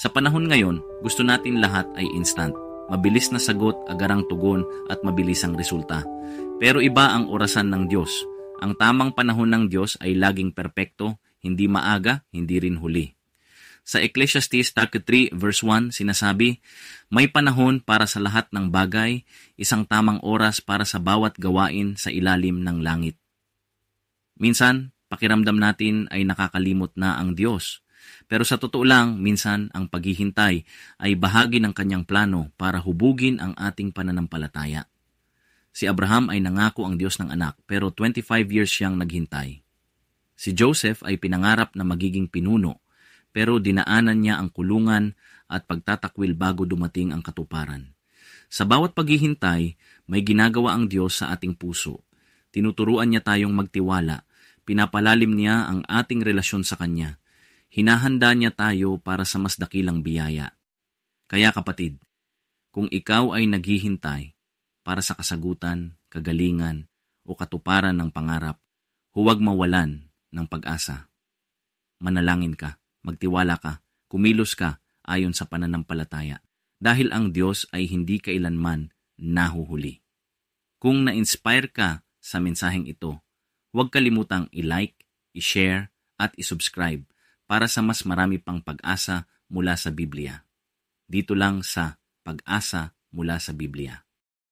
Sa panahon ngayon, gusto natin lahat ay instant. Mabilis na sagot, agarang tugon at mabilis ang resulta. Pero iba ang orasan ng Diyos. Ang tamang panahon ng Diyos ay laging perpekto, hindi maaga, hindi rin huli. Sa Ecclesiastes 3 verse 1 sinasabi, may panahon para sa lahat ng bagay, isang tamang oras para sa bawat gawain sa ilalim ng langit. Minsan, pakiramdam natin ay nakakalimot na ang Diyos. Pero sa totoo lang, minsan ang paghihintay ay bahagi ng kanyang plano para hubugin ang ating pananampalataya. Si Abraham ay nangako ang Diyos ng anak, pero 25 years siyang naghintay. Si Joseph ay pinangarap na magiging pinuno, pero dinaanan niya ang kulungan at pagtatakwil bago dumating ang katuparan. Sa bawat paghihintay, may ginagawa ang Diyos sa ating puso. Tinuturuan niya tayong magtiwala, pinapalalim niya ang ating relasyon sa Kanya. Hinahanda niya tayo para sa mas dakilang biyaya. Kaya kapatid, kung ikaw ay naghihintay para sa kasagutan, kagalingan o katuparan ng pangarap, huwag mawalan ng pag-asa. Manalangin ka. Magtiwala ka, kumilos ka ayon sa pananampalataya, dahil ang Diyos ay hindi kailanman nahuhuli. Kung na-inspire ka sa mensaheng ito, huwag kalimutang i-like, i-share at i-subscribe para sa mas marami pang pag-asa mula sa Biblia. Dito lang sa Pag-asa mula sa Biblia.